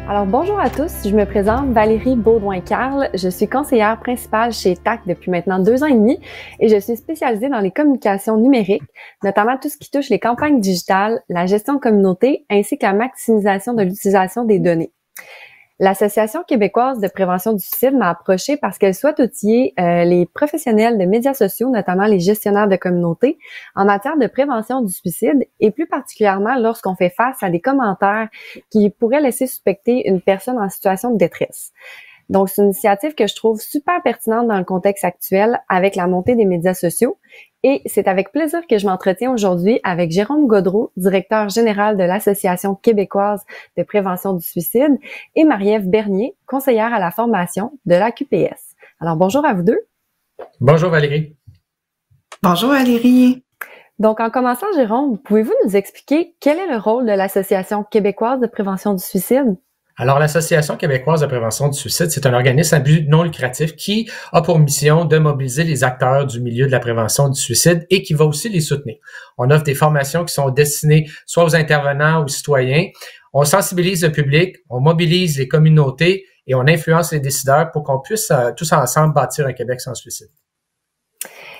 Alors bonjour à tous, je me présente Valérie Baudouin-Carle, je suis conseillère principale chez TAC depuis maintenant 2 ans et demi et je suis spécialisée dans les communications numériques, notamment tout ce qui touche les campagnes digitales, la gestion de communauté ainsi que la maximisation de l'utilisation des données. L'Association québécoise de prévention du suicide m'a approchée parce qu'elle souhaite outiller les professionnels de médias sociaux, notamment les gestionnaires de communauté, en matière de prévention du suicide et plus particulièrement lorsqu'on fait face à des commentaires qui pourraient laisser suspecter une personne en situation de détresse. Donc, c'est une initiative que je trouve super pertinente dans le contexte actuel avec la montée des médias sociaux. Et c'est avec plaisir que je m'entretiens aujourd'hui avec Jérôme Gaudreault, directeur général de l'Association québécoise de prévention du suicide, et Marie-Ève Bernier, conseillère à la formation de l'AQPS. Alors, bonjour à vous deux. Bonjour Valérie. Bonjour Valérie. Donc, en commençant, Jérôme, pouvez-vous nous expliquer quel est le rôle de l'Association québécoise de prévention du suicide? Alors, l'Association québécoise de prévention du suicide, c'est un organisme à but non lucratif qui a pour mission de mobiliser les acteurs du milieu de la prévention du suicide et qui va aussi les soutenir. On offre des formations qui sont destinées soit aux intervenants, aux citoyens. On sensibilise le public, on mobilise les communautés et on influence les décideurs pour qu'on puisse tous ensemble bâtir un Québec sans suicide.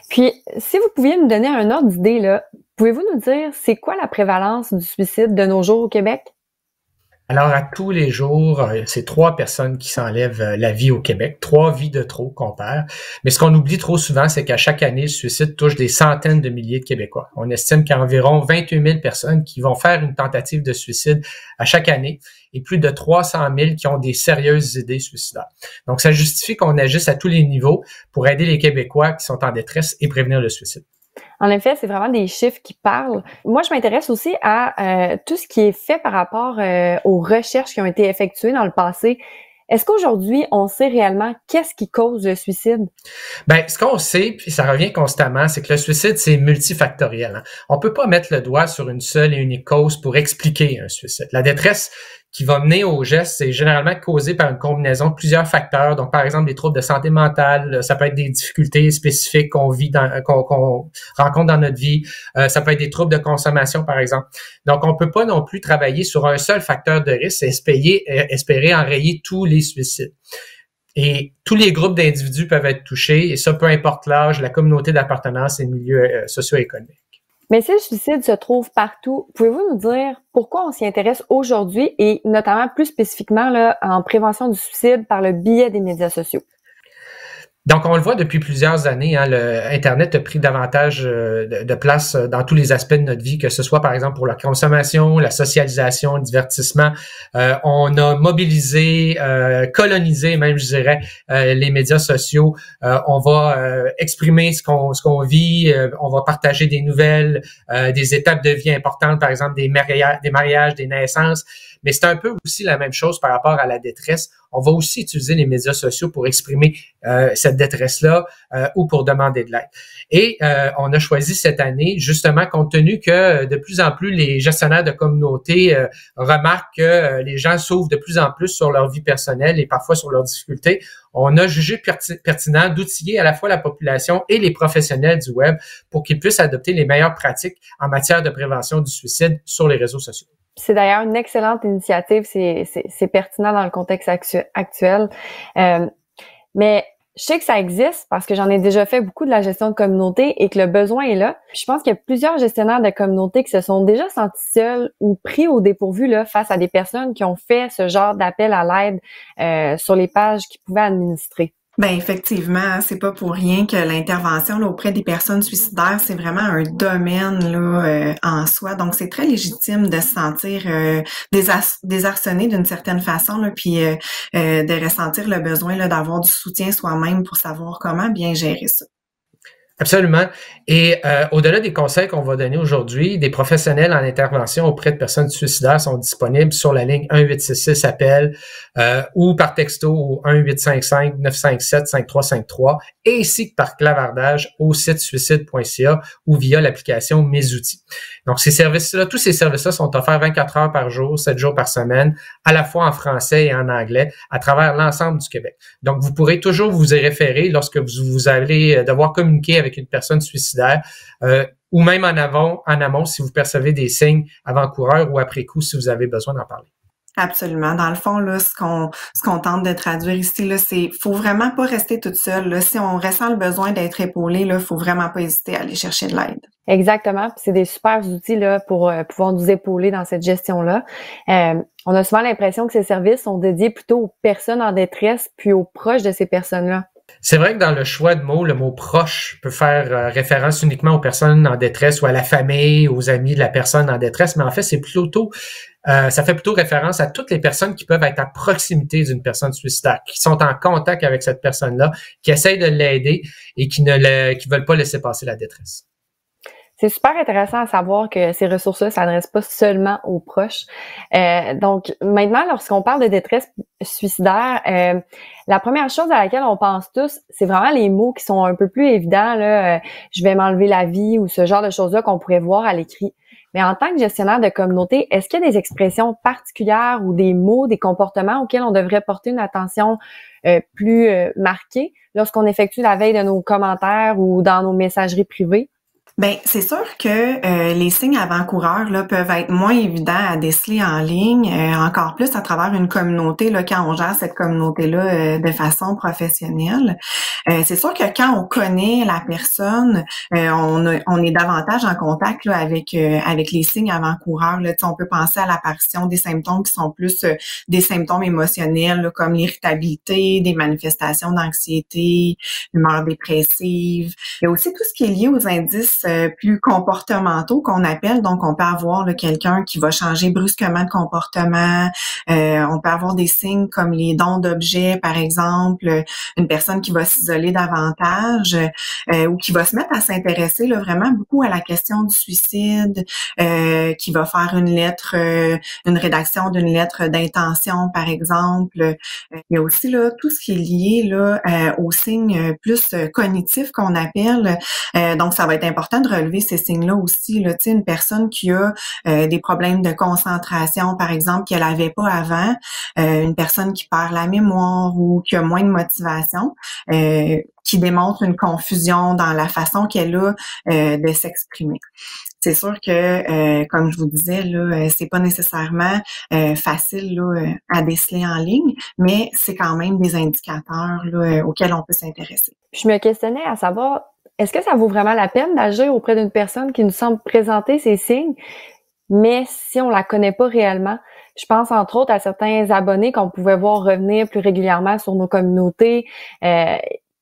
Puis, si vous pouviez nous donner un ordre d'idée, là, pouvez-vous nous dire c'est quoi la prévalence du suicide de nos jours au Québec? Alors, à tous les jours, c'est 3 personnes qui s'enlèvent la vie au Québec, 3 vies de trop qu'on perd. Mais ce qu'on oublie trop souvent, c'est qu'à chaque année, le suicide touche des centaines de milliers de Québécois. On estime qu'il y a environ 28 000 personnes qui vont faire une tentative de suicide à chaque année et plus de 300 000 qui ont des sérieuses idées suicidaires. Donc, ça justifie qu'on agisse à tous les niveaux pour aider les Québécois qui sont en détresse et prévenir le suicide. En effet, c'est vraiment des chiffres qui parlent. Moi, je m'intéresse aussi à tout ce qui est fait par rapport aux recherches qui ont été effectuées dans le passé. Est-ce qu'aujourd'hui, on sait réellement qu'est-ce qui cause le suicide? Ben, ce qu'on sait, puis ça revient constamment, c'est que le suicide, c'est multifactoriel. Hein. On peut pas mettre le doigt sur une seule et unique cause pour expliquer un suicide. La détresse qui va mener au geste, c'est généralement causé par une combinaison de plusieurs facteurs. Donc, par exemple, des troubles de santé mentale, ça peut être des difficultés spécifiques qu'on rencontre dans notre vie, ça peut être des troubles de consommation, par exemple. Donc, on peut pas non plus travailler sur un seul facteur de risque et espérer enrayer tous les suicides. Et tous les groupes d'individus peuvent être touchés, et ça, peu importe l'âge, la communauté d'appartenance et le milieu socio-économique. Mais si le suicide se trouve partout, pouvez-vous nous dire pourquoi on s'y intéresse aujourd'hui et notamment plus spécifiquement là, en prévention du suicide par le biais des médias sociaux? Donc, on le voit depuis plusieurs années, hein, Internet a pris davantage de place dans tous les aspects de notre vie, que ce soit, par exemple, pour la consommation, la socialisation, le divertissement. On a mobilisé, colonisé même, je dirais, les médias sociaux. On va exprimer ce qu'on vit, on va partager des nouvelles, des étapes de vie importantes, par exemple, des mariages, des naissances. Mais c'est un peu aussi la même chose par rapport à la détresse. On va aussi utiliser les médias sociaux pour exprimer cette détresse-là ou pour demander de l'aide. Et on a choisi cette année, justement, compte tenu que de plus en plus les gestionnaires de communauté remarquent que les gens s'ouvrent de plus en plus sur leur vie personnelle et parfois sur leurs difficultés. On a jugé pertinent d'outiller à la fois la population et les professionnels du web pour qu'ils puissent adopter les meilleures pratiques en matière de prévention du suicide sur les réseaux sociaux. C'est d'ailleurs une excellente initiative, c'est pertinent dans le contexte actuel. Mais je sais que ça existe parce que j'en ai déjà fait beaucoup de la gestion de communauté et que le besoin est là. Puis je pense qu'il y a plusieurs gestionnaires de communauté qui se sont déjà sentis seuls ou pris au dépourvu là, face à des personnes qui ont fait ce genre d'appel à l'aide sur les pages qu'ils pouvaient administrer. Ben effectivement, c'est pas pour rien que l'intervention là, auprès des personnes suicidaires, c'est vraiment un domaine là en soi. Donc c'est très légitime de se sentir désarçonné d'une certaine façon là, puis de ressentir le besoin là d'avoir du soutien soi-même pour savoir comment bien gérer ça. Absolument. Et au-delà des conseils qu'on va donner aujourd'hui, des professionnels en intervention auprès de personnes suicidaires sont disponibles sur la ligne 1-866-APPEL ou par texto au 1-855-957-5353 ainsi que par clavardage au site suicide.ca ou via l'application Mes Outils. Donc, ces services-là, tous ces services-là sont offerts 24 heures par jour, 7 jours par semaine, à la fois en français et en anglais, à travers l'ensemble du Québec. Donc, vous pourrez toujours vous y référer lorsque vous allez devoir communiquer avec une personne suicidaire ou même en amont si vous percevez des signes avant-coureurs ou après coup si vous avez besoin d'en parler. Absolument. Dans le fond, là, ce qu'on tente de traduire ici, là, c'est faut vraiment pas rester toute seule. Là. Si on ressent le besoin d'être épaulé, là, faut vraiment pas hésiter à aller chercher de l'aide. Exactement. Puis c'est des super outils là pour pouvoir nous épauler dans cette gestion-là. On a souvent l'impression que ces services sont dédiés plutôt aux personnes en détresse puis aux proches de ces personnes-là. C'est vrai que dans le choix de mots, le mot proche peut faire référence uniquement aux personnes en détresse ou à la famille, aux amis de la personne en détresse, mais en fait, c'est plutôt ça fait plutôt référence à toutes les personnes qui peuvent être à proximité d'une personne suicidaire, qui sont en contact avec cette personne-là, qui essayent de l'aider et qui veulent pas laisser passer la détresse. C'est super intéressant à savoir que ces ressources-là s'adressent pas seulement aux proches. Donc, maintenant, lorsqu'on parle de détresse suicidaire, la première chose à laquelle on pense tous, c'est vraiment les mots qui sont un peu plus évidents, là, je vais m'enlever la vie ou ce genre de choses-là qu'on pourrait voir à l'écrit. Mais en tant que gestionnaire de communauté, est-ce qu'il y a des expressions particulières ou des mots, des comportements auxquels on devrait porter une attention plus marquée lorsqu'on effectue la veille de nos commentaires ou dans nos messageries privées? Ben, c'est sûr que les signes avant-coureurs là peuvent être moins évidents à déceler en ligne, encore plus à travers une communauté là quand on gère cette communauté-là de façon professionnelle. C'est sûr que quand on connaît la personne, on est davantage en contact là avec les signes avant-coureurs. Là, on peut penser à l'apparition des symptômes qui sont plus des symptômes émotionnels là, comme l'irritabilité, des manifestations d'anxiété, l'humeur dépressive. Il y a aussi tout ce qui est lié aux indices plus comportementaux qu'on appelle. Donc, on peut avoir là, quelqu'un qui va changer brusquement de comportement. On peut avoir des signes comme les dons d'objets, par exemple, une personne qui va s'isoler davantage ou qui va se mettre à s'intéresser là, vraiment beaucoup à la question du suicide, qui va faire une rédaction d'une lettre d'intention, par exemple. Il y a aussi là tout ce qui est lié là aux signes plus cognitifs qu'on appelle. Donc, ça va être important de relever ces signes-là aussi. Là, une personne qui a des problèmes de concentration, par exemple, qu'elle n'avait pas avant, une personne qui perd la mémoire ou qui a moins de motivation, qui démontre une confusion dans la façon qu'elle a de s'exprimer. C'est sûr que, comme je vous disais, là, c'est pas nécessairement facile là, à déceler en ligne, mais c'est quand même des indicateurs là, auxquels on peut s'intéresser. Je me questionnais à savoir, est-ce que ça vaut vraiment la peine d'agir auprès d'une personne qui nous semble présenter ces signes, mais si on la connaît pas réellement? Je pense entre autres à certains abonnés qu'on pouvait voir revenir plus régulièrement sur nos communautés,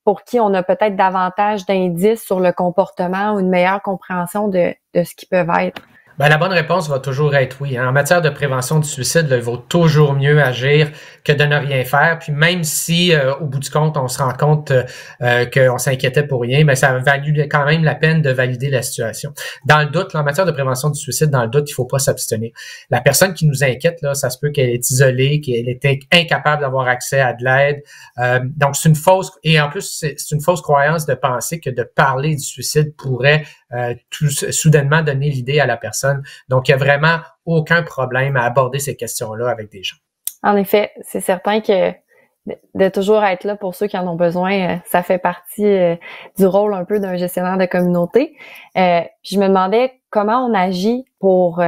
pour qui on a peut-être davantage d'indices sur le comportement ou une meilleure compréhension de ce qu'ils peuvent être. Ben, la bonne réponse va toujours être oui. En matière de prévention du suicide, là, il vaut toujours mieux agir que de ne rien faire. Puis même si, au bout du compte, on se rend compte qu'on s'inquiétait pour rien, mais ça a valu quand même la peine de valider la situation. Dans le doute, là, en matière de prévention du suicide, dans le doute, il faut pas s'abstenir. La personne qui nous inquiète, là, ça se peut qu'elle est isolée, qu'elle était incapable d'avoir accès à de l'aide. Donc, c'est une fausse, et en plus, c'est une fausse croyance de penser que de parler du suicide pourrait soudainement donner l'idée à la personne. Donc, il n'y a vraiment aucun problème à aborder ces questions-là avec des gens. En effet, c'est certain que de toujours être là pour ceux qui en ont besoin, ça fait partie du rôle un peu d'un gestionnaire de communauté. Puis je me demandais comment on agit pour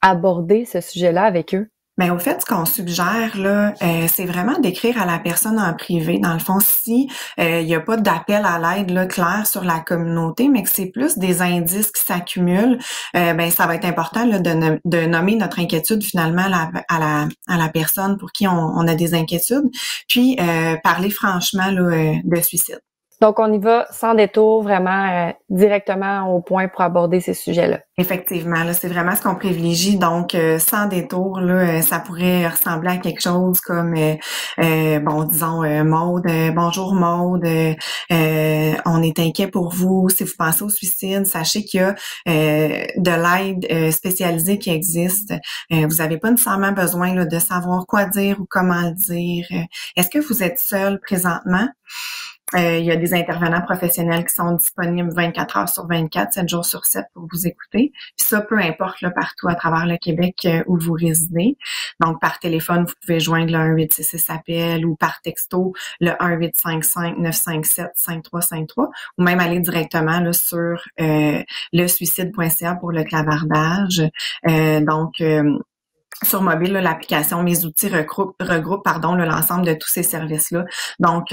aborder ce sujet-là avec eux. Mais au fait, ce qu'on suggère là, c'est vraiment d'écrire à la personne en privé. Dans le fond, si il n'y a pas d'appel à l'aide là clair sur la communauté, mais que c'est plus des indices qui s'accumulent, ben ça va être important là, de nommer notre inquiétude finalement à la personne pour qui on a des inquiétudes, puis parler franchement là, de suicide. Donc, on y va sans détour, vraiment directement au point pour aborder ces sujets-là. Effectivement, là, c'est vraiment ce qu'on privilégie. Donc, sans détour, là, ça pourrait ressembler à quelque chose comme, bon, disons, Maude, bonjour Maude, on est inquiet pour vous. Si vous pensez au suicide, sachez qu'il y a de l'aide spécialisée qui existe. Vous n'avez pas nécessairement besoin là, de savoir quoi dire ou comment le dire. Est-ce que vous êtes seul présentement? Il y a des intervenants professionnels qui sont disponibles 24 heures sur 24, 7 jours sur 7 pour vous écouter. Puis ça, peu importe là, partout à travers le Québec où vous résidez. Donc, par téléphone, vous pouvez joindre le 1-866-APPEL ou par texto le 1-855-957-5353 ou même aller directement là, sur lesuicide.ca pour le clavardage. sur mobile, l'application Mes outils regroupe l'ensemble de tous ces services-là. Donc,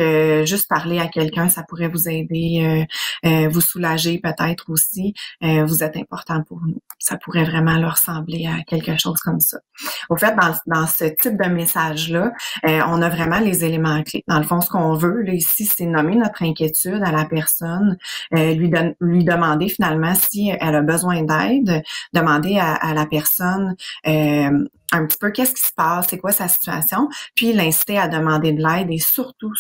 juste parler à quelqu'un, ça pourrait vous aider, vous soulager peut-être aussi. Vous êtes important pour nous. Ça pourrait vraiment leur ressembler à quelque chose comme ça. Au fait, dans ce type de message-là, on a vraiment les éléments clés. Dans le fond, ce qu'on veut là, ici, c'est nommer notre inquiétude à la personne, lui demander finalement si elle a besoin d'aide, demander à la personne un petit peu qu'est-ce qui se passe, c'est quoi sa situation, puis l'inciter à demander de l'aide et surtout,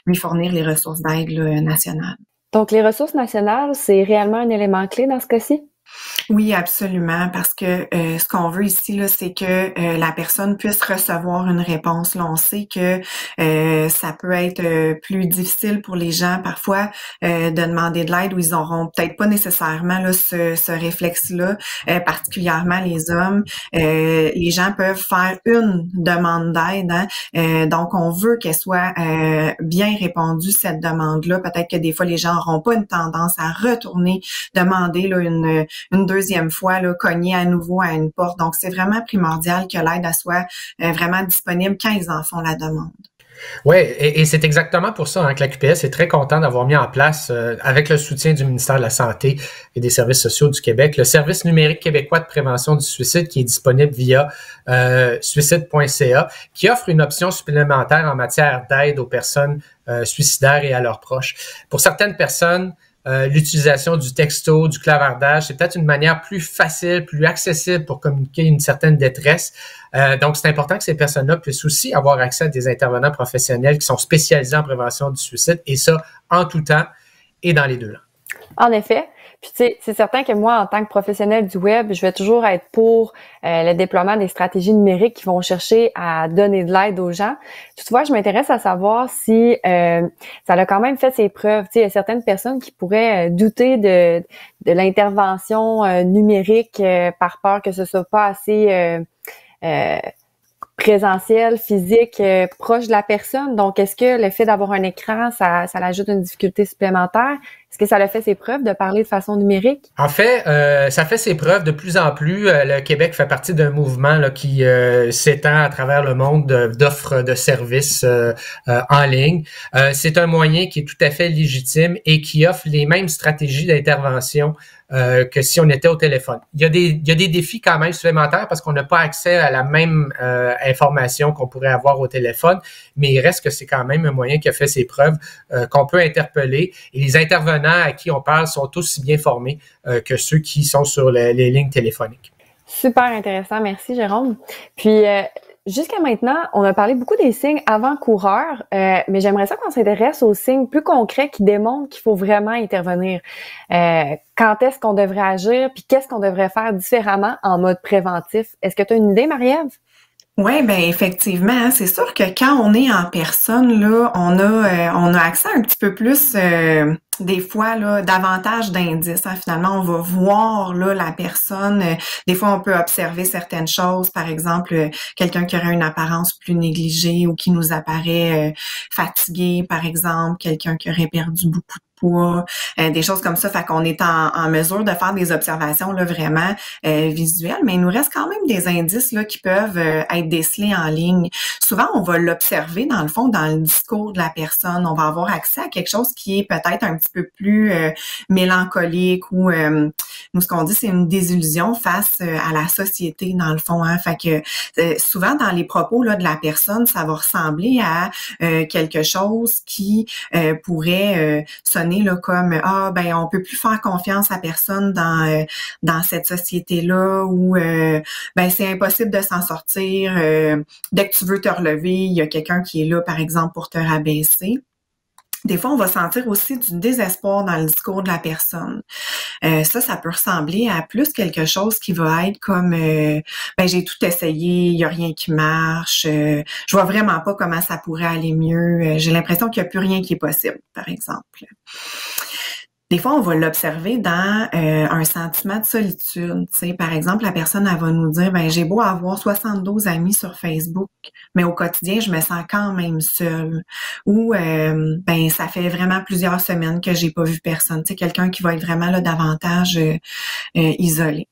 lui fournir les ressources d'aide nationales. Donc, les ressources nationales, c'est réellement un élément clé dans ce cas-ci? Oui, absolument, parce que ce qu'on veut ici, là, c'est que la personne puisse recevoir une réponse. Là, on sait que ça peut être plus difficile pour les gens parfois de demander de l'aide où ils n'auront peut-être pas nécessairement là, ce réflexe-là, particulièrement les hommes. Les gens peuvent faire une demande d'aide, hein? Donc on veut qu'elle soit bien répondue, cette demande-là. Peut-être que des fois, les gens n'auront pas une tendance à retourner demander là, une deuxième fois, là, cogner à nouveau à une porte. Donc, c'est vraiment primordial que l'aide soit vraiment disponible quand ils en font la demande. Oui, et c'est exactement pour ça que la QPS est très content d'avoir mis en place, avec le soutien du ministère de la Santé et des Services sociaux du Québec, le service numérique québécois de prévention du suicide qui est disponible via suicide.ca, qui offre une option supplémentaire en matière d'aide aux personnes suicidaires et à leurs proches. Pour certaines personnes, l'utilisation du texto, du clavardage, c'est peut-être une manière plus facile, plus accessible pour communiquer une certaine détresse. Donc, c'est important que ces personnes-là puissent aussi avoir accès à des intervenants professionnels qui sont spécialisés en prévention du suicide, et ça, en tout temps et dans les deux langues. En effet. Puis, tu sais, c'est certain que moi, en tant que professionnel du web, je vais toujours être pour le déploiement des stratégies numériques qui vont chercher à donner de l'aide aux gens. Toutefois, je m'intéresse à savoir si ça a quand même fait ses preuves. Tu sais, il y a certaines personnes qui pourraient douter de l'intervention numérique par peur que ce soit pas assez présentiel, physique, proche de la personne. Donc, est-ce que le fait d'avoir un écran, ça ajoute une difficulté supplémentaire? Est-ce que ça a fait ses preuves de parler de façon numérique? En fait, ça fait ses preuves de plus en plus. Le Québec fait partie d'un mouvement là, qui s'étend à travers le monde d'offres de services en ligne. C'est un moyen qui est tout à fait légitime et qui offre les mêmes stratégies d'intervention que si on était au téléphone. Il y a des défis quand même supplémentaires parce qu'on n'a pas accès à la même information qu'on pourrait avoir au téléphone, mais il reste que c'est quand même un moyen qui a fait ses preuves, qu'on peut interpeller, et les intervenants à qui on parle sont aussi bien formés que ceux qui sont sur les lignes téléphoniques. Super intéressant, merci Jérôme. Puis jusqu'à maintenant, on a parlé beaucoup des signes avant-coureurs, mais j'aimerais ça qu'on s'intéresse aux signes plus concrets qui démontrent qu'il faut vraiment intervenir. Quand est-ce qu'on devrait agir, puis qu'est-ce qu'on devrait faire différemment en mode préventif? Est-ce que tu as une idée, Marie-Ève? Oui, ben effectivement, c'est sûr que quand on est en personne, là, on a accès à un petit peu plus des fois là davantage d'indices. Hein. Finalement, on va voir là la personne. Des fois, on peut observer certaines choses. Par exemple, quelqu'un qui aurait une apparence plus négligée ou qui nous apparaît fatigué, par exemple, quelqu'un qui aurait perdu beaucoup de poids, des choses comme ça. Fait qu'on est en mesure de faire des observations là vraiment visuelles, mais il nous reste quand même des indices là qui peuvent être décelés en ligne. Souvent, on va l'observer dans le fond dans le discours de la personne. On va avoir accès à quelque chose qui est peut-être un petit peu plus mélancolique ou nous ce qu'on dit c'est une désillusion face à la société dans le fond. Hein. Fait que souvent dans les propos là de la personne, ça va ressembler à quelque chose qui pourrait sonner là comme ben on peut plus faire confiance à personne dans cette société là ou ben c'est impossible de s'en sortir. Dès que tu veux te relever, il y a quelqu'un qui est là par exemple pour te rabaisser. Des fois, on va sentir aussi du désespoir dans le discours de la personne. Ça peut ressembler à plus quelque chose qui va être comme ben j'ai tout essayé, il y a rien qui marche, je vois vraiment pas comment ça pourrait aller mieux, j'ai l'impression qu'il y a plus rien qui est possible, par exemple. Des fois, on va l'observer dans un sentiment de solitude. Tu sais, par exemple, la personne, elle va nous dire, ben j'ai beau avoir 72 amis sur Facebook, mais au quotidien, je me sens quand même seule. Ou ben ça fait vraiment plusieurs semaines que j'ai pas vu personne. Tu sais, quelqu'un qui va être vraiment là davantage isolé.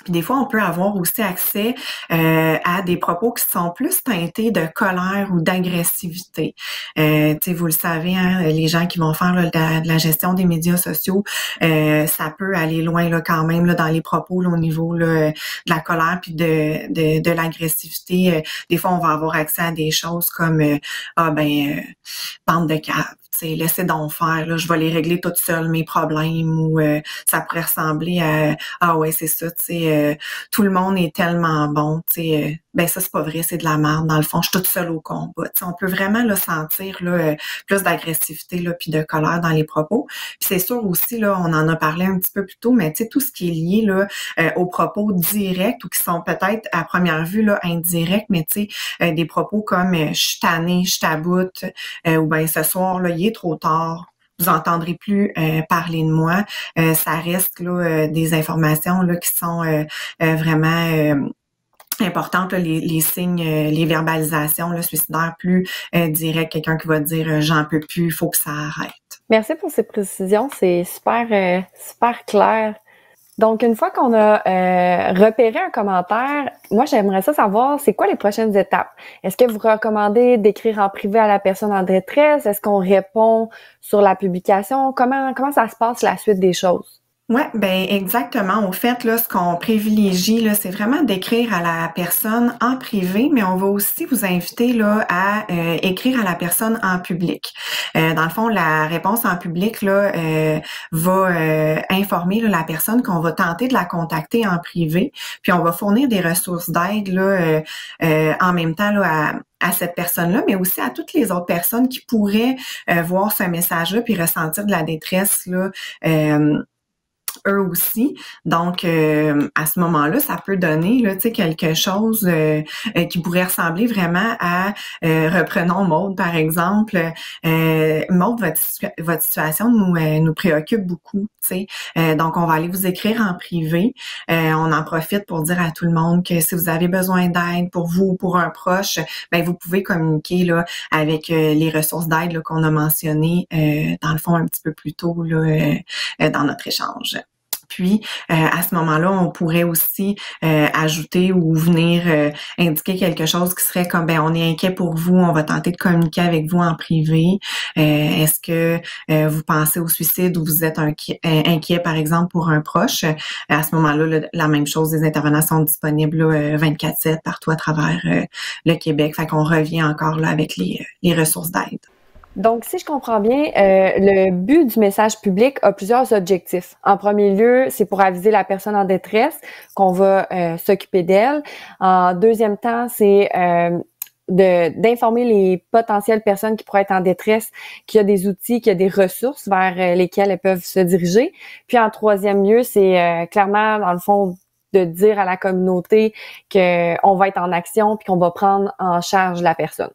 Puis des fois, on peut avoir aussi accès à des propos qui sont plus teintés de colère ou d'agressivité. Vous le savez, hein, les gens qui vont faire là, de la gestion des médias sociaux, ça peut aller loin là, quand même là, dans les propos là, au niveau là, de la colère puis de l'agressivité. Des fois, on va avoir accès à des choses comme bande de caves. Laissez donc faire, là, je vais les régler toute seule, mes problèmes, ou ça pourrait ressembler à ah ouais, c'est ça, tout le monde est tellement bon, ben ça, c'est pas vrai, c'est de la merde. Dans le fond, je suis toute seule au combat. On peut vraiment là, sentir là, plus d'agressivité là, puis de colère dans les propos. Puis c'est sûr aussi, là, on en a parlé un petit peu plus tôt, mais tout ce qui est lié là, aux propos directs ou qui sont peut-être à première vue là, indirects, mais des propos comme je suis tannée, je t'aboute, ou ben ce soir, là, il est trop tard. Vous entendrez plus parler de moi. Ça reste là, des informations là, qui sont vraiment importantes, là, les signes, les verbalisations là, suicidaires plus directes. Quelqu'un qui va dire j'en peux plus, il faut que ça arrête. Merci pour ces précisions, c'est super clair. Donc, une fois qu'on a repéré un commentaire, moi, j'aimerais ça savoir, c'est quoi les prochaines étapes? Est-ce que vous recommandez d'écrire en privé à la personne en détresse? Est-ce qu'on répond sur la publication? Comment ça se passe la suite des choses? Ouais, ben exactement. Au fait, là, ce qu'on privilégie, là, c'est vraiment d'écrire à la personne en privé, mais on va aussi vous inviter là à écrire à la personne en public. Dans le fond, la réponse en public là va informer là, la personne qu'on va tenter de la contacter en privé, puis on va fournir des ressources d'aide là en même temps là à cette personne-là, mais aussi à toutes les autres personnes qui pourraient voir ce message-là puis ressentir de la détresse là. Eux aussi. Donc, à ce moment-là, ça peut donner là, quelque chose qui pourrait ressembler vraiment à, reprenons Maude, par exemple. Maude, votre situation nous préoccupe beaucoup. Donc, on va aller vous écrire en privé. On en profite pour dire à tout le monde que si vous avez besoin d'aide pour vous ou pour un proche, ben vous pouvez communiquer là, avec les ressources d'aide qu'on a mentionnées dans le fond un petit peu plus tôt là, dans notre échange. Puis, à ce moment-là, on pourrait aussi ajouter ou venir indiquer quelque chose qui serait comme, ben, on est inquiet pour vous, on va tenter de communiquer avec vous en privé. Est-ce que vous pensez au suicide ou vous êtes inquiet, par exemple, pour un proche? À ce moment-là, la même chose, les intervenants sont disponibles là, 24/7 partout à travers le Québec. Fait qu'on revient encore là avec les ressources d'aide. Donc, si je comprends bien, le but du message public a plusieurs objectifs. En premier lieu, c'est pour aviser la personne en détresse qu'on va s'occuper d'elle. En deuxième temps, c'est d'informer les potentielles personnes qui pourraient être en détresse qu'il y a des outils, qu'il y a des ressources vers lesquelles elles peuvent se diriger. Puis en troisième lieu, c'est clairement, dans le fond, de dire à la communauté qu'on va être en action puis qu'on va prendre en charge la personne.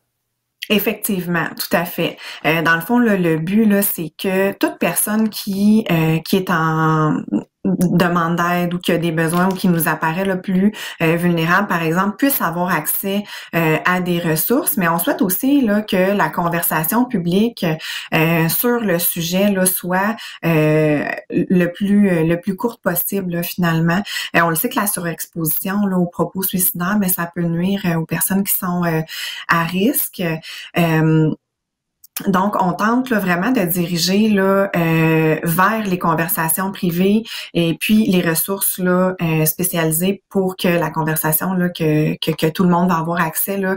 Effectivement, tout à fait. Dans le fond, là, le but, là, c'est que toute personne qui est en demande d'aide ou qui a des besoins ou qui nous apparaît là, plus vulnérable, par exemple, puisse avoir accès à des ressources. Mais on souhaite aussi là, que la conversation publique sur le sujet là, soit le plus courte possible là, finalement. On le sait que la surexposition là, aux propos suicidaires, mais ça peut nuire aux personnes qui sont à risque. Donc, on tente là, vraiment de diriger là, vers les conversations privées et puis les ressources là, spécialisées pour que la conversation là, que tout le monde va avoir accès là,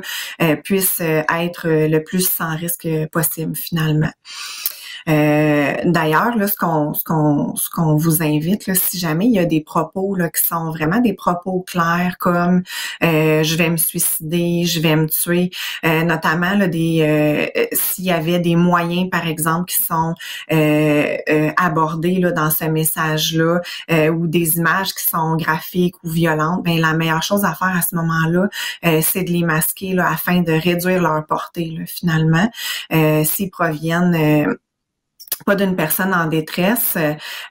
puisse être le plus sans risque possible finalement. D'ailleurs, là, ce qu'on vous invite, là, si jamais il y a des propos là, qui sont vraiment des propos clairs comme je vais me suicider, je vais me tuer, notamment là, s'il y avait des moyens, par exemple, qui sont abordés là, dans ce message-là, ou des images qui sont graphiques ou violentes, ben la meilleure chose à faire à ce moment-là, c'est de les masquer là, afin de réduire leur portée là, finalement. S'ils proviennent pas d'une personne en détresse,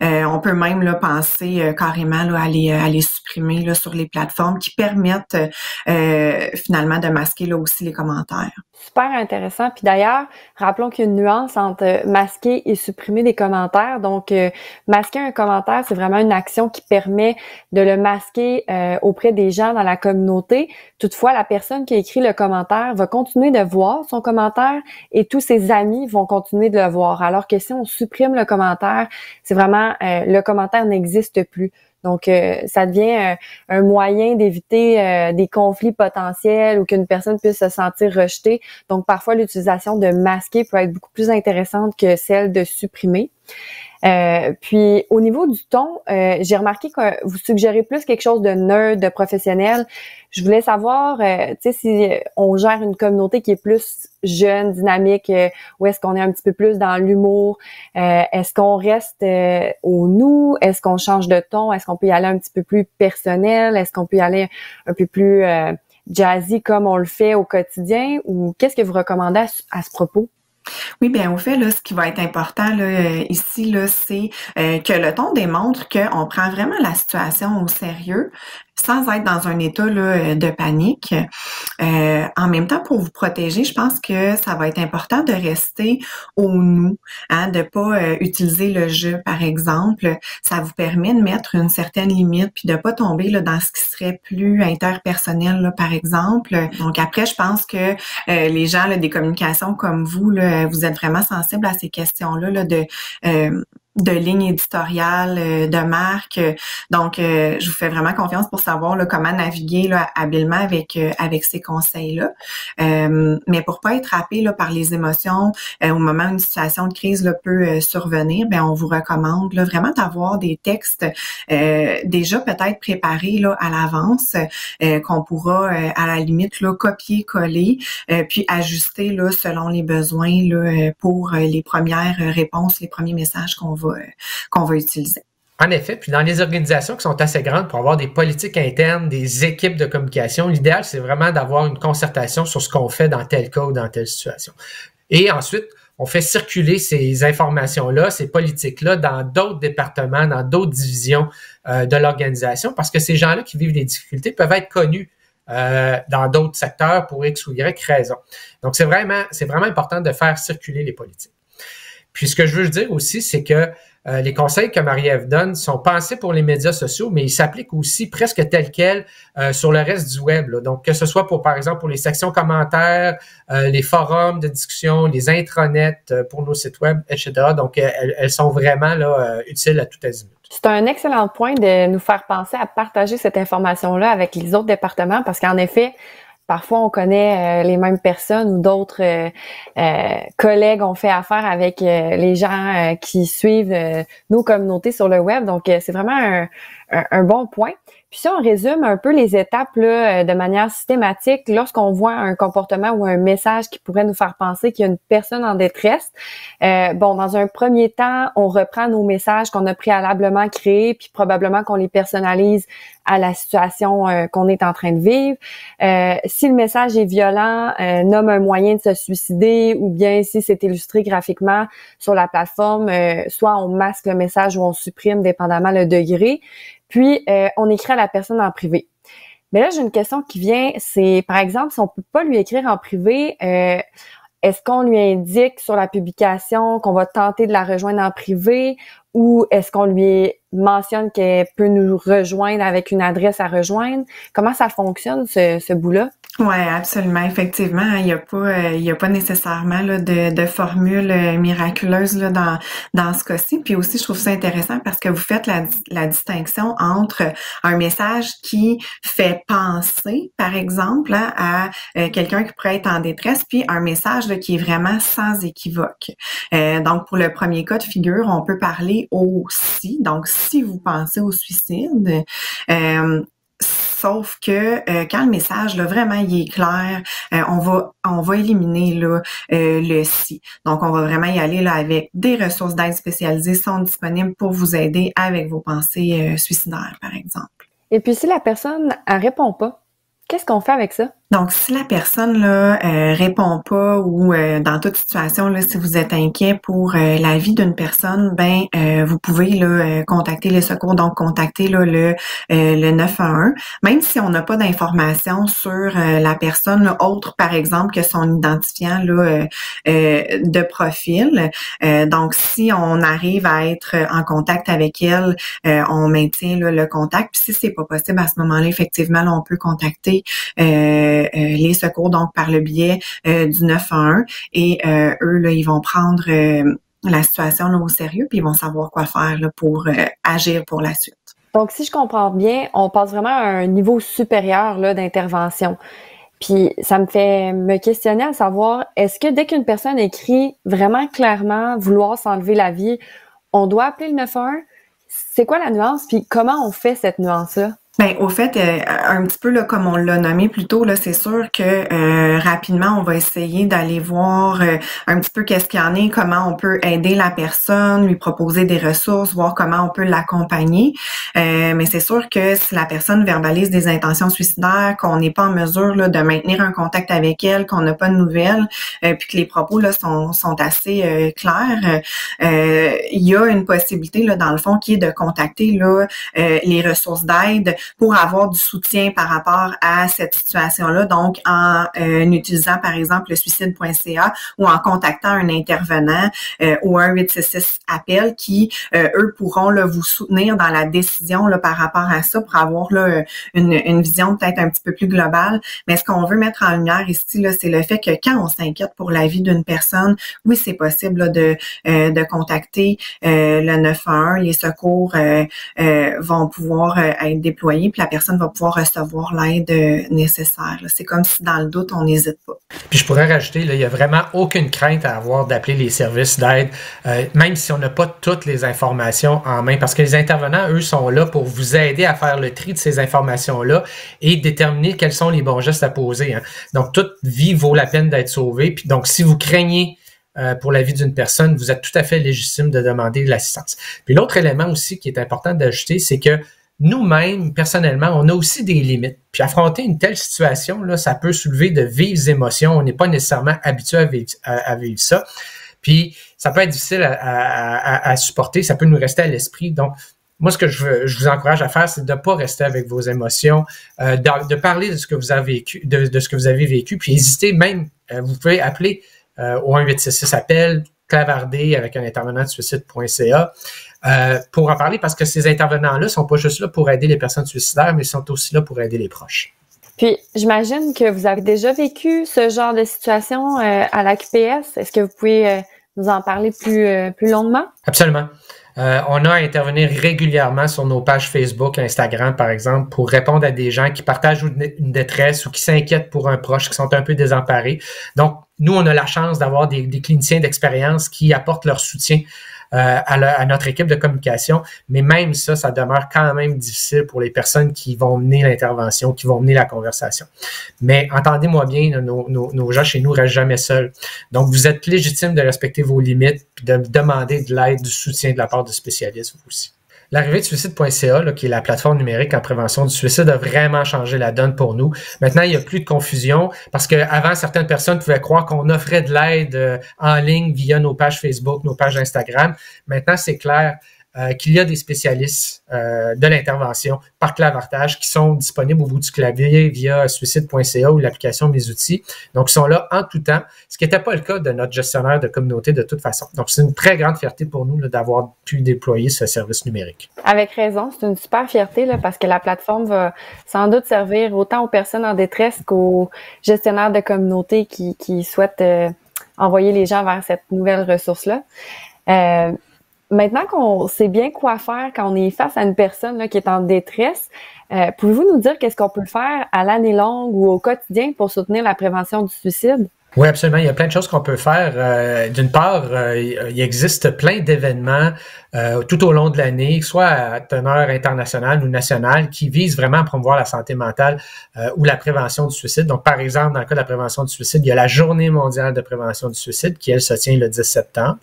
on peut même là penser carrément là, à les supprimer supprimer là, sur les plateformes qui permettent finalement de masquer là aussi les commentaires. Super intéressant. Puis d'ailleurs, rappelons qu'il y a une nuance entre masquer et supprimer des commentaires. Donc, masquer un commentaire, c'est vraiment une action qui permet de le masquer auprès des gens dans la communauté. Toutefois, la personne qui a écrit le commentaire va continuer de voir son commentaire et tous ses amis vont continuer de le voir. Alors que si on supprime le commentaire, c'est vraiment le commentaire n'existe plus. Donc, ça devient un moyen d'éviter des conflits potentiels ou qu'une personne puisse se sentir rejetée. Donc, parfois, l'utilisation de masquer peut être beaucoup plus intéressante que celle de supprimer. Puis au niveau du ton, j'ai remarqué que vous suggérez plus quelque chose de neutre, de professionnel. Je voulais savoir, tu sais, si on gère une communauté qui est plus jeune, dynamique, ou est-ce qu'on est un petit peu plus dans l'humour? Est-ce qu'on reste au nous? Est-ce qu'on change de ton? Est-ce qu'on peut y aller un petit peu plus personnel? Est-ce qu'on peut y aller un peu plus jazzy comme on le fait au quotidien? Ou qu'est-ce que vous recommandez à ce propos? Oui, bien au fait, là, ce qui va être important là, ici, là, c'est que le ton démontre qu'on prend vraiment la situation au sérieux sans être dans un état là, de panique. En même temps, pour vous protéger, je pense que ça va être important de rester au nous, hein, de pas utiliser le je, par exemple. Ça vous permet de mettre une certaine limite puis de pas tomber là, dans ce qui serait plus interpersonnel, là, par exemple. Donc après, je pense que les gens là, des communications comme vous, là, vous êtes vraiment sensibles à ces questions-là là, de ligne éditoriale, de marque. Donc, je vous fais vraiment confiance pour savoir là, comment naviguer là, habilement avec ces conseils-là. Mais pour pas être happé là, par les émotions au moment où une situation de crise là, peut survenir, ben on vous recommande là, vraiment d'avoir des textes déjà peut-être préparés là, à l'avance, qu'on pourra à la limite là, copier-coller, puis ajuster là, selon les besoins là, pour les premières réponses, les premiers messages qu'on va utiliser. En effet, puis dans les organisations qui sont assez grandes pour avoir des politiques internes, des équipes de communication, l'idéal, c'est vraiment d'avoir une concertation sur ce qu'on fait dans tel cas ou dans telle situation. Et ensuite, on fait circuler ces informations-là, ces politiques-là dans d'autres départements, dans d'autres divisions de l'organisation, parce que ces gens-là qui vivent des difficultés peuvent être connus dans d'autres secteurs pour X ou Y raison. Donc, c'est vraiment important de faire circuler les politiques. Puis, ce que je veux dire aussi, c'est que les conseils que Marie-Ève donne sont pensés pour les médias sociaux, mais ils s'appliquent aussi presque tels quels sur le reste du web. Là. Donc, que ce soit par exemple, pour les sections commentaires, les forums de discussion, les intranets pour nos sites web, etc. Donc, elles sont vraiment là, utiles à tout azimut. C'est un excellent point de nous faire penser à partager cette information-là avec les autres départements parce qu'en effet, parfois, on connaît les mêmes personnes ou d'autres collègues ont fait affaire avec les gens qui suivent nos communautés sur le web. Donc, c'est vraiment un bon point. Puis si on résume un peu les étapes là, de manière systématique, lorsqu'on voit un comportement ou un message qui pourrait nous faire penser qu'il y a une personne en détresse, dans un premier temps, on reprend nos messages qu'on a préalablement créés, puis probablement qu'on les personnalise à la situation qu'on est en train de vivre. Si le message est violent, nomme un moyen de se suicider, ou bien si c'est illustré graphiquement sur la plateforme, soit on masque le message ou on supprime, dépendamment le degré. Puis, on écrit à la personne en privé. Mais là, j'ai une question qui vient, c'est, par exemple, si on peut pas lui écrire en privé, est-ce qu'on lui indique sur la publication qu'on va tenter de la rejoindre en privé ou est-ce qu'on lui mentionne qu'elle peut nous rejoindre avec une adresse à rejoindre? Comment ça fonctionne, ce bout-là? Oui, absolument. Effectivement, il y a pas nécessairement là, de formule miraculeuse là, dans ce cas-ci. Puis aussi, je trouve ça intéressant parce que vous faites la distinction entre un message qui fait penser, par exemple, hein, à quelqu'un qui pourrait être en détresse, puis un message là, qui est vraiment sans équivoque. Donc, pour le premier cas de figure, on peut parler au si. Donc, si vous pensez au suicide, sauf que quand le message là vraiment il est clair, on va éliminer là le si. Donc on va vraiment y aller là avec des ressources d'aide spécialisées sont disponibles pour vous aider avec vos pensées suicidaires par exemple. Et puis si la personne elle répond pas, qu'est-ce qu'on fait avec ça? Donc, si la personne là répond pas ou dans toute situation là, si vous êtes inquiet pour la vie d'une personne, vous pouvez là contacter les secours, donc contacter là le 911. Même si on n'a pas d'informations sur la personne là, autre, par exemple, que son identifiant là de profil. Donc, si on arrive à être en contact avec elle, on maintient là, le contact. Puis si c'est pas possible à ce moment-là, effectivement, là, on peut contacter les secours, donc par le biais du 911. Et eux, là, ils vont prendre la situation là, au sérieux, puis ils vont savoir quoi faire là, pour agir pour la suite. Donc, si je comprends bien, on passe vraiment à un niveau supérieur là, d'intervention. Puis, ça me fait me questionner à savoir, est-ce que dès qu'une personne écrit vraiment clairement vouloir s'enlever la vie, on doit appeler le 911? C'est quoi la nuance? Puis, comment on fait cette nuance-là? Au fait, un petit peu là, comme on l'a nommé plus tôt, là, c'est sûr que rapidement, on va essayer d'aller voir un petit peu qu'est-ce qu'il y en est, comment on peut aider la personne, lui proposer des ressources, voir comment on peut l'accompagner. Mais c'est sûr que si la personne verbalise des intentions suicidaires, qu'on n'est pas en mesure là, de maintenir un contact avec elle, qu'on n'a pas de nouvelles, puis que les propos là sont assez clairs, il y a une possibilité là, dans le fond, qui est de contacter là les ressources d'aide pour avoir du soutien par rapport à cette situation-là. Donc, en utilisant, par exemple, le suicide.ca ou en contactant un intervenant ou un 866 appel qui, eux, pourront là, vous soutenir dans la décision là, par rapport à ça pour avoir là, une vision peut-être un petit peu plus globale. Mais ce qu'on veut mettre en lumière ici, là, c'est le fait que quand on s'inquiète pour la vie d'une personne, oui, c'est possible là, de contacter le 911. Les secours vont pouvoir être déployés, puis la personne va pouvoir recevoir l'aide nécessaire. C'est comme si dans le doute, on n'hésite pas. Puis je pourrais rajouter, là, il n'y a vraiment aucune crainte à avoir d'appeler les services d'aide, même si on n'a pas toutes les informations en main, parce que les intervenants, eux, sont là pour vous aider à faire le tri de ces informations-là et déterminer quels sont les bons gestes à poser. Hein. Donc, toute vie vaut la peine d'être sauvée. Puis donc, si vous craignez pour la vie d'une personne, vous êtes tout à fait légitime de demander de l'assistance. Puis l'autre élément aussi qui est important d'ajouter, c'est que nous-mêmes, personnellement, on a aussi des limites. Puis affronter une telle situation, là, ça peut soulever de vives émotions. On n'est pas nécessairement habitué à vivre ça. Puis ça peut être difficile à supporter, ça peut nous rester à l'esprit. Donc, moi, ce que je vous encourage à faire, c'est de ne pas rester avec vos émotions, de parler de ce que vous avez vécu, de ce que vous avez vécu, puis hésiter même, vous pouvez appeler au 1-866 appel, clavarder avec un intervenant de suicide.ca pour en parler, parce que ces intervenants-là sont pas juste là pour aider les personnes suicidaires, mais ils sont aussi là pour aider les proches. Puis, j'imagine que vous avez déjà vécu ce genre de situation à la QPS. Est-ce que vous pouvez nous en parler plus longuement? Absolument. On a à intervenir régulièrement sur nos pages Facebook, Instagram, par exemple, pour répondre à des gens qui partagent une détresse ou qui s'inquiètent pour un proche, qui sont un peu désemparés. Donc, nous, on a la chance d'avoir des cliniciens d'expérience qui apportent leur soutien à notre équipe de communication, mais même ça demeure quand même difficile pour les personnes qui vont mener l'intervention, qui vont mener la conversation. Mais entendez-moi bien, nos gens chez nous restent jamais seuls. Donc, vous êtes légitime de respecter vos limites et de demander de l'aide, du soutien de la part de spécialistes, vous aussi. L'arrivée de suicide.ca, là, qui est la plateforme numérique en prévention du suicide, a vraiment changé la donne pour nous. Maintenant, il n'y a plus de confusion parce qu'avant, certaines personnes pouvaient croire qu'on offrait de l'aide en ligne via nos pages Facebook, nos pages Instagram. Maintenant, c'est clair qu'il y a des spécialistes de l'intervention par clavartage qui sont disponibles au bout du clavier via suicide.ca ou l'application Mes Outils. Donc, ils sont là en tout temps, ce qui n'était pas le cas de notre gestionnaire de communauté de toute façon. Donc, c'est une très grande fierté pour nous là, d'avoir pu déployer ce service numérique. Avec raison, c'est une super fierté là, parce que la plateforme va sans doute servir autant aux personnes en détresse qu'aux gestionnaires de communauté qui souhaitent envoyer les gens vers cette nouvelle ressource-là. Maintenant qu'on sait bien quoi faire quand on est face à une personne là, qui est en détresse, pouvez-vous nous dire qu'est-ce qu'on peut faire à l'année longue ou au quotidien pour soutenir la prévention du suicide? Oui, absolument. Il y a plein de choses qu'on peut faire. D'une part, il existe plein d'événements tout au long de l'année, soit à teneur internationale ou nationale, qui visent vraiment à promouvoir la santé mentale ou la prévention du suicide. Donc, par exemple, dans le cas de la prévention du suicide, il y a la Journée mondiale de prévention du suicide, qui, elle, se tient le 10 septembre.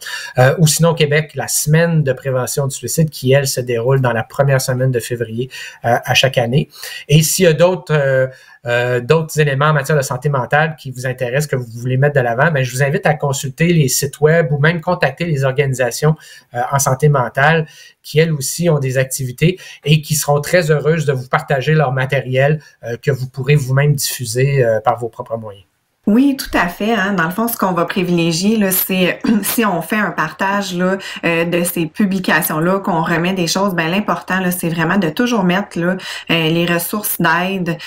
Ou sinon, au Québec, la Semaine de prévention du suicide, qui, elle, se déroule dans la première semaine de février à chaque année. Et s'il y a d'autres éléments en matière de santé mentale qui vous intéressent, que vous voulez mettre de l'avant, mais je vous invite à consulter les sites web ou même contacter les organisations en santé mentale qui, elles aussi, ont des activités et qui seront très heureuses de vous partager leur matériel que vous pourrez vous-même diffuser par vos propres moyens. Oui, tout à fait. Hein. Dans le fond, ce qu'on va privilégier, là, c'est si on fait un partage là, de ces publications-là, qu'on remet des choses, ben l'important, là, c'est vraiment de toujours mettre là, les ressources d'aide,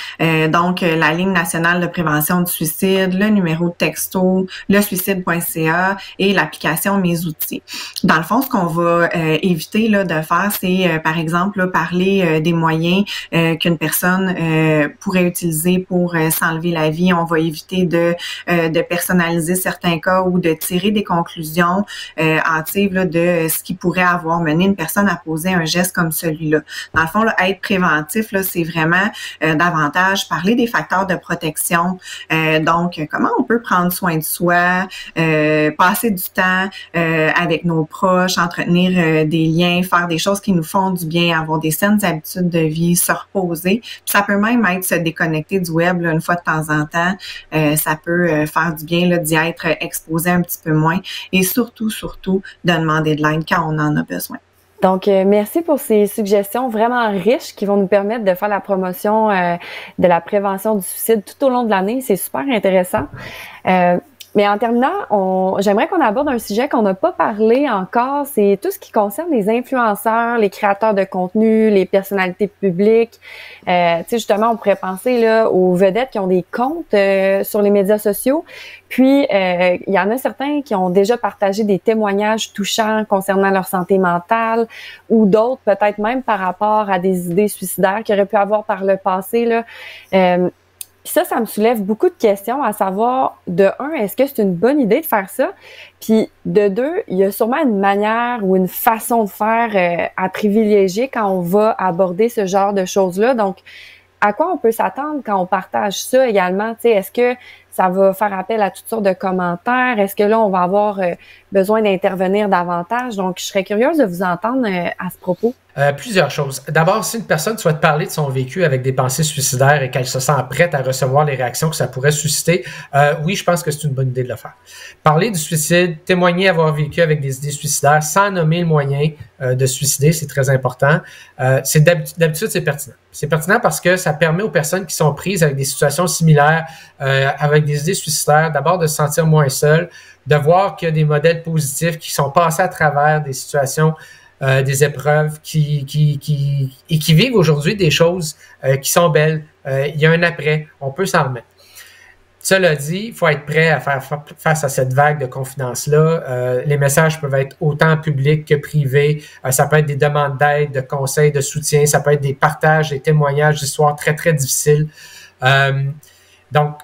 donc la ligne nationale de prévention du suicide, le numéro de texto, le suicide.ca et l'application Mes outils. Dans le fond, ce qu'on va éviter là, de faire, c'est par exemple là, parler des moyens qu'une personne pourrait utiliser pour s'enlever la vie. On va éviter de personnaliser certains cas ou de tirer des conclusions hâtives là, de ce qui pourrait avoir mené une personne à poser un geste comme celui-là. Dans le fond, là, être préventif, là, c'est vraiment davantage parler des facteurs de protection. Donc, comment on peut prendre soin de soi, passer du temps avec nos proches, entretenir des liens, faire des choses qui nous font du bien, avoir des saines habitudes de vie, se reposer. Puis ça peut même être se déconnecter du web là, une fois de temps en temps. Ça peut faire du bien là, d'y être exposé un petit peu moins et surtout, de demander de l'aide quand on en a besoin. Donc, merci pour ces suggestions vraiment riches qui vont nous permettre de faire la promotion de la prévention du suicide tout au long de l'année. C'est super intéressant. Mais en terminant, j'aimerais qu'on aborde un sujet qu'on n'a pas parlé encore, c'est tout ce qui concerne les influenceurs, les créateurs de contenu, les personnalités publiques. Tu sais, justement, on pourrait penser là aux vedettes qui ont des comptes sur les médias sociaux. Puis, il y en a certains qui ont déjà partagé des témoignages touchants concernant leur santé mentale ou d'autres peut-être même par rapport à des idées suicidaires qu'ils auraient pu avoir par le passé, là. Puis ça me soulève beaucoup de questions, à savoir, de un, est-ce que c'est une bonne idée de faire ça? Puis de deux, il y a sûrement une manière ou une façon de faire à privilégier quand on va aborder ce genre de choses-là. Donc, à quoi on peut s'attendre quand on partage ça également? Tu sais, est-ce que ça va faire appel à toutes sortes de commentaires? Est-ce que là, on va avoir besoin d'intervenir davantage? Donc, je serais curieuse de vous entendre à ce propos. Plusieurs choses. D'abord, si une personne souhaite parler de son vécu avec des pensées suicidaires et qu'elle se sent prête à recevoir les réactions que ça pourrait susciter, oui, je pense que c'est une bonne idée de le faire. Parler du suicide, témoigner avoir vécu avec des idées suicidaires sans nommer le moyen de se suicider, c'est très important. D'habitude, c'est pertinent. C'est pertinent parce que ça permet aux personnes qui sont prises avec des situations similaires, avec des idées suicidaires, d'abord de se sentir moins seules, de voir qu'il y a des modèles positifs qui sont passés à travers des situations des épreuves qui vivent aujourd'hui des choses qui sont belles. Il y a un après, on peut s'en remettre. Cela dit, il faut être prêt à faire face à cette vague de confidence-là. Les messages peuvent être autant publics que privés. Ça peut être des demandes d'aide, de conseils, de soutien. Ça peut être des partages, des témoignages d'histoires très, très difficiles. Donc,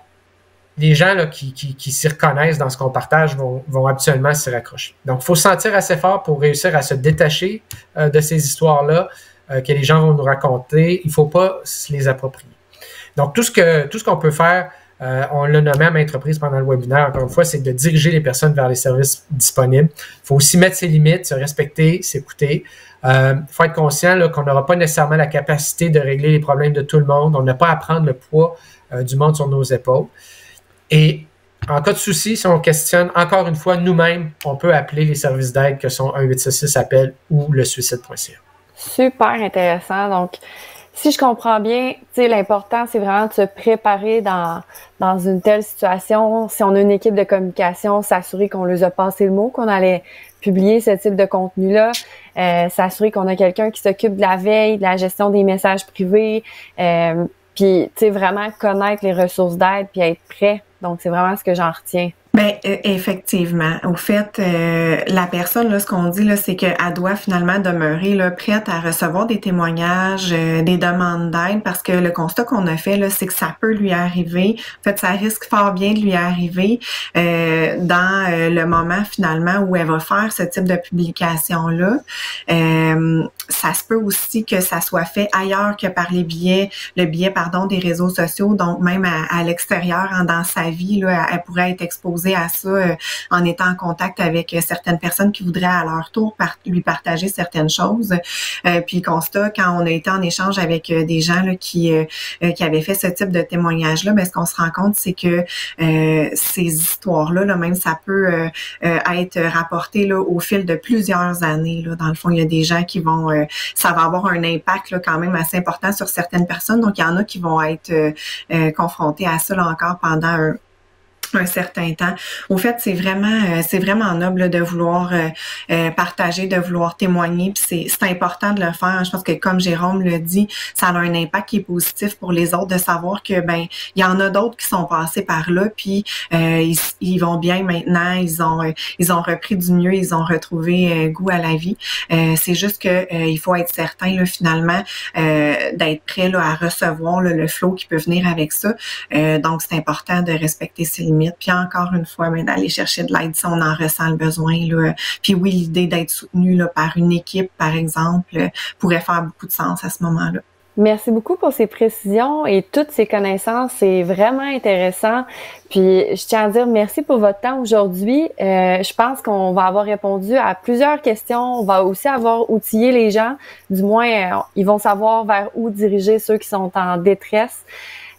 les gens là, qui s'y reconnaissent dans ce qu'on partage vont habituellement s'y raccrocher. Donc, il faut se sentir assez fort pour réussir à se détacher de ces histoires-là que les gens vont nous raconter. Il ne faut pas se les approprier. Donc, tout ce qu'on peut faire, on l'a nommé à maintes reprises pendant le webinaire, encore une fois, c'est de diriger les personnes vers les services disponibles. Il faut aussi mettre ses limites, se respecter, s'écouter. Faut être conscient là, qu'on n'aura pas nécessairement la capacité de régler les problèmes de tout le monde. On n'a pas à prendre le poids du monde sur nos épaules. Et en cas de souci, si on questionne encore une fois nous-mêmes, on peut appeler les services d'aide que sont 1-866-APPEL ou le suicide.ca. Super intéressant. Donc, si je comprends bien, tu sais, l'important, c'est vraiment de se préparer dans une telle situation. Si on a une équipe de communication, s'assurer qu'on leur a passé le mot, qu'on allait publier ce type de contenu-là, s'assurer qu'on a quelqu'un qui s'occupe de la veille, de la gestion des messages privés, puis, tu sais, vraiment connaître les ressources d'aide puis être prêt. Donc, c'est vraiment ce que j'en retiens. Ben effectivement. Au fait, la personne, là, ce qu'on dit, là, c'est qu'elle doit finalement demeurer là, prête à recevoir des témoignages, des demandes d'aide, parce que le constat qu'on a fait, là, c'est que ça peut lui arriver. En fait, ça risque fort bien de lui arriver dans le moment finalement où elle va faire ce type de publication-là. Ça se peut aussi que ça soit fait ailleurs que par le biais des réseaux sociaux, donc même à l'extérieur, dans sa vie, là, elle pourrait être exposée à ça en étant en contact avec certaines personnes qui voudraient à leur tour lui partager certaines choses. Puis constat, quand on a été en échange avec des gens là, qui avaient fait ce type de témoignage-là, ben, ce qu'on se rend compte, c'est que ces histoires-là, là, même ça peut être rapporté là, au fil de plusieurs années. Là. Dans le fond, il y a des gens qui vont, ça va avoir un impact là, quand même assez important sur certaines personnes. Donc, il y en a qui vont être confrontés à ça là, encore pendant un certain temps. Au fait, c'est vraiment noble là, de vouloir partager, de vouloir témoigner, puis c'est important de le faire. Je pense que comme Jérôme le dit, ça a un impact qui est positif pour les autres de savoir que ben il y en a d'autres qui sont passés par là, puis ils vont bien maintenant, ils ont repris du mieux, ils ont retrouvé goût à la vie. C'est juste que il faut être certain là finalement d'être prêt là à recevoir là, le flot qui peut venir avec ça. Donc c'est important de respecter ses limites. Puis encore une fois, d'aller chercher de l'aide si on en ressent le besoin. Là. Puis oui, l'idée d'être soutenu là, par une équipe, par exemple, pourrait faire beaucoup de sens à ce moment-là. Merci beaucoup pour ces précisions et toutes ces connaissances. C'est vraiment intéressant. Puis, je tiens à dire merci pour votre temps aujourd'hui. Je pense qu'on va avoir répondu à plusieurs questions. On va aussi avoir outillé les gens. Du moins, ils vont savoir vers où diriger ceux qui sont en détresse.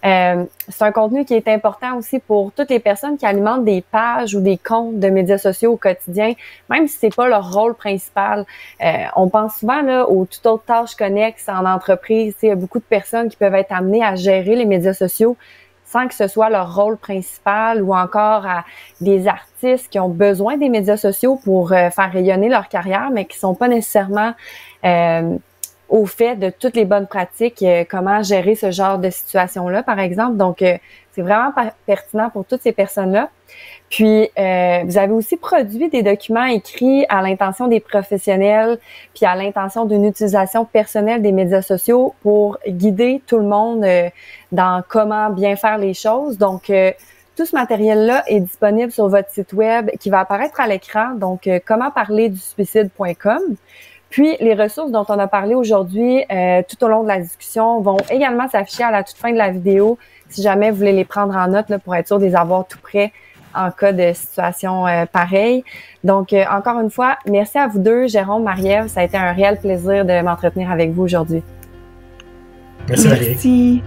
C'est un contenu qui est important aussi pour toutes les personnes qui alimentent des pages ou des comptes de médias sociaux au quotidien, même si c'est pas leur rôle principal. On pense souvent là aux toutes autres tâches connexes en entreprise. Il y a beaucoup de personnes qui peuvent être amenées à gérer les médias sociaux sans que ce soit leur rôle principal, ou encore à des artistes qui ont besoin des médias sociaux pour faire rayonner leur carrière, mais qui sont pas nécessairement au fait de toutes les bonnes pratiques, comment gérer ce genre de situation-là, par exemple. Donc, c'est vraiment pertinent pour toutes ces personnes-là. Puis, vous avez aussi produit des documents écrits à l'intention des professionnels, puis à l'intention d'une utilisation personnelle des médias sociaux pour guider tout le monde dans comment bien faire les choses. Donc, tout ce matériel-là est disponible sur votre site web qui va apparaître à l'écran, donc commentparlerdusuicide.com. Puis, les ressources dont on a parlé aujourd'hui tout au long de la discussion vont également s'afficher à la toute fin de la vidéo si jamais vous voulez les prendre en note là, pour être sûr de les avoir tout prêts en cas de situation pareille. Donc, encore une fois, merci à vous deux, Jérôme, Marie-Ève. Ça a été un réel plaisir de m'entretenir avec vous aujourd'hui. Merci, Valérie. Merci.